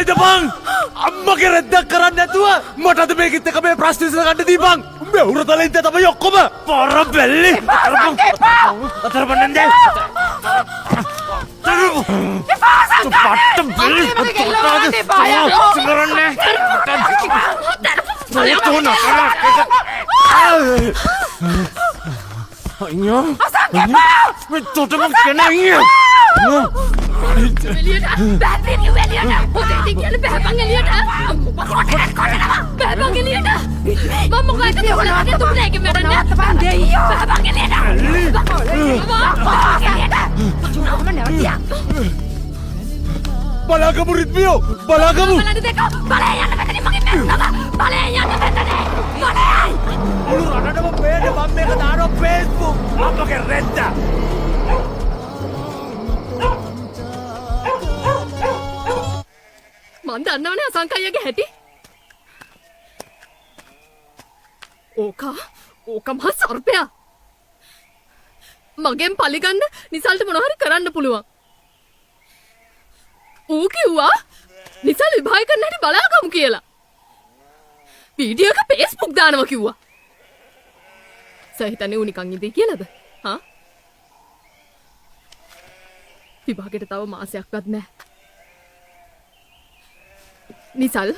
මොකයිද බං? අම්මගේ රෙද්දක් කරන්නේ නැතුව මටද මේකෙත් එක මේ ප්‍රශ්න විසඳගන්න දීපන්. මේ උරතල ඉඳ තමයි ඔක්කොම. පොර බෙල්ලි. අතර බන්නන්නේ. Balagamu Ritmio! Balagamu! Ulu rana nama pede bamme ka daro Facebook. Apa ke redda? මන් දන්නවනේ අසංකයියගේ හැටි. ඕක මහා සර්පයා. මගෙන් පලිගන්න නිසල්ට මොනවා හරි කරන්න පුළුවන්. ඌ කිව්වා නිසල් විභාග කරන්න හැටි බලාගමු කියලා. වීඩියෝ එක Facebook දානවා කිව්වා. සර් හිතන්නේ ඌ නිකන් ඉඳී කියලාද? හා? විභාගෙට තව මාසයක්වත් නැහැ. නිසල්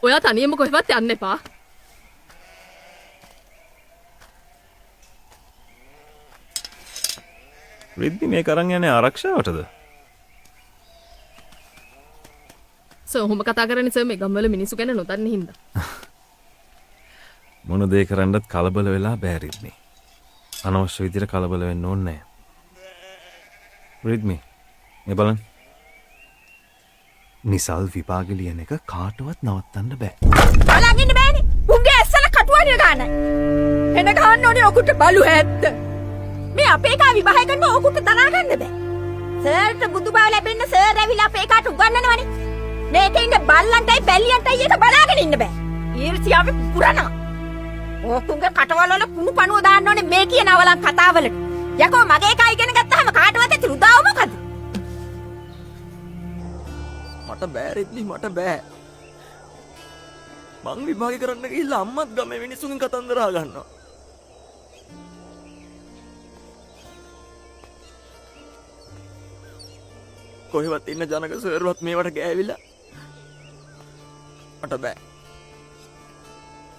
ඔයා තනියම කොහෙවත් යන්න එපා. රිද්දි මේ කරන් යන්නේ ආරක්ෂාවටද? සර් ඔහොම කතා කරන්නේ සර් මේ ගම්වල මිනිස්සු ගැන නොදන්නේ හින්දා. මොන දේ කරන්නත් කලබල වෙලා බෑ රිද්මි. අනවශ්‍ය විදිහට කලබල වෙන්න ඕනේ නැහැ. රිද්මි මේ බලන්න. නිසල් විභාගෙ ලියන එක කාටවත් නවත්තන්න බෑ. බලන් ඉන්න බෑනේ. උන්ගේ ඇස්සල කටුවනිය ගන්න. එන ගහන්න ඕනේ ඔකුට බලු හැද්ද. මේ අපේ එකා විභාග කරන ඔකුට තරහා ගන්න බෑ. සර්ට බුදුබව ලැබෙන්න සර් ඇවිල්ලා අපේ එකාට උගන්වනවනේ. මේකේ ඉන්න බල්ලන්ටයි බැල්ලියන්ටයි එක බලාගෙන ඉන්න බෑ. ඊර්ෂ්‍යාවේ පුරනවා. ඔකුන්ගේ කටවල වල කුණු පණුව දාන්න ඕනේ මේ කියන අවලන් කතාවලට. යකෝ මගේ එකා ඉගෙන ගත්තාම කාටවත් ඇති රුදාව මොකද? මට බෑ රිද්ලි මට බෑ. මං විභාග කරන්න ගිහිල්ලා අම්මත් ගමේ මිනිස්සුන්ගෙන් කතන්දර අහගන්නවා. කොහෙවත් ඉන්න ජනක සර්වත් මේවට ගෑවිලා මට බෑ.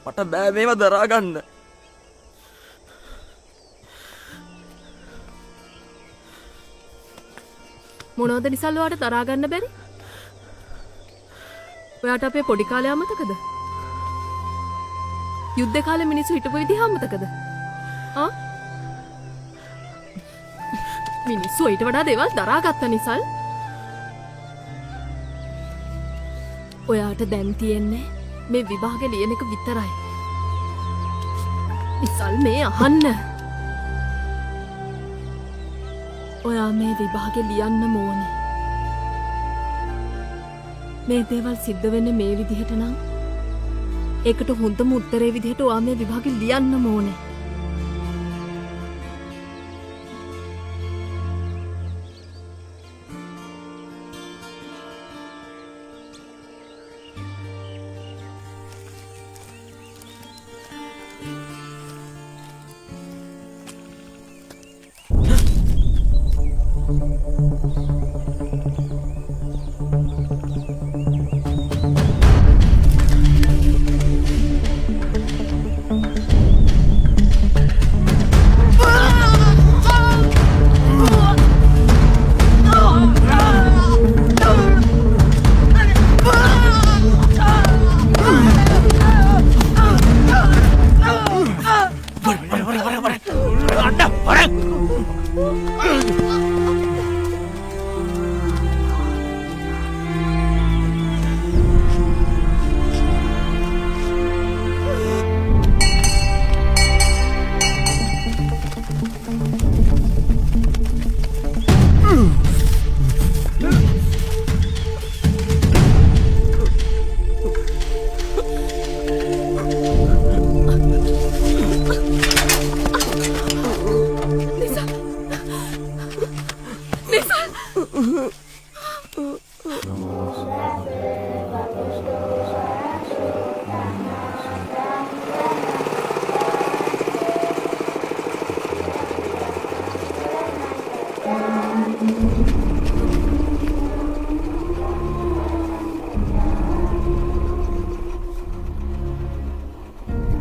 මට බෑ මේවා දරා ගන්න. මොනවද නිසල් ඔයාට දරා ගන්න බැරි? ඔයාට අපේ පොඩි කාලේ අමතකද? යුද්ධ කාලේ මිනිස්සු හිටපු විදිහ අමතකද? ආ? මිනිස්සු ඊට වඩා දේවල් දරාගත්ත නිසල්. ඔයාට දැන් තියෙන්නේ මේ විභාගේ ලියන එක විතරයි. නිසල් මේ අහන්න. ඔයා මේ විභාගේ ලියන්න ඕනේ. මේ දේවල් සිද්ධ වෙන්නේ මේ විදිහට නම් ඒකට හොඳම උත්තරේ විදිහට ඔයා මේ විභාගෙ ලියන්න ඕනේ.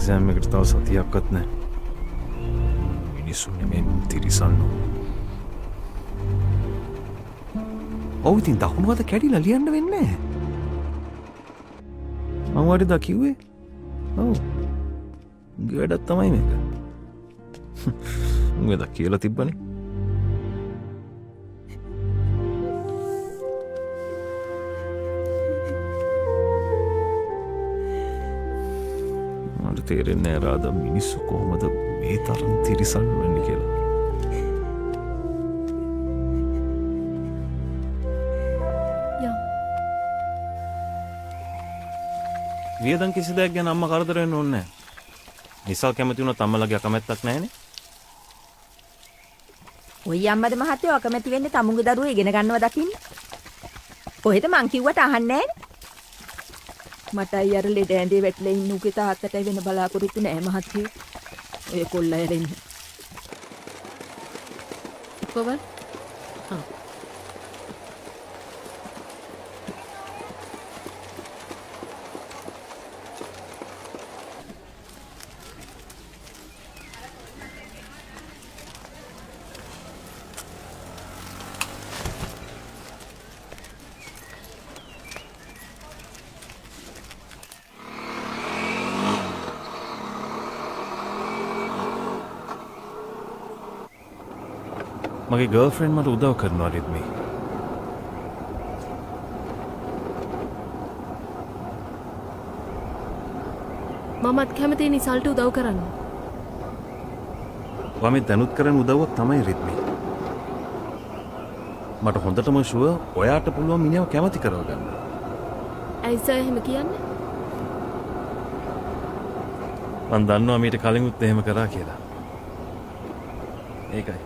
එක්සෑම් එකට තව සතියක්වත් නැහැ. මිනිස්සු නෙමෙයි තිරිසන්නෝ. ඔව් ඉතින් දකුණු අත කැඩිලා ලියන්න වෙන්නේ නැහැ. මම වරිදා කිව්වේ. ඔව්. උගේ වැඩක් තමයි මේක. උගේ දා කියලා තිබ්බනේ. මට තේරෙන්නේ නැහැ රාදා මිනිස්සු කොහොමද මේ තරම් තිරිසන් වෙන්නේ කියලා. වියදම් කිසි දෙයක් ගැන අම්මා කරදර වෙන්න ඕනේ නැහැ. නිසල් කැමති වුණොත් අම්මලාගේ අකමැත්තක් නැහැනේ. ඔය අම්මද මහත්තයෝ අකමැති වෙන්නේ තමුන්ගේ දරුවෝ ඉගෙන ගන්නව දකින්න. කොහෙද මං කිව්වට අහන්නේ නැහැ. මටයි අර ලෙඩ ඇඳේ වැටලා ඉන්න උගේ තාත්තටයි වෙන බලාපොරොත්තු නෑ මහත්තයෝ. ඔය කොල්ලා ඇරෙන්න. කොහොමද? මගේ ගර්ල්ෆ්‍රෙන්ඩ් මට උදව් කරනවා රිද්මි. මමත් කැමති නිසල්ට උදව් කරන්න. වම දැනුත් කරන උදව්වක් තමයි රිද්මි. මට හොඳටම ෂුවර් ඔයාට පුළුවන් මිනිහව කැමති කරවගන්න. ඇයි සර් එහෙම කියන්නේ? මම දන්නවා මීට කලින්ුත් එහෙම කරා කියලා. ඒකයි.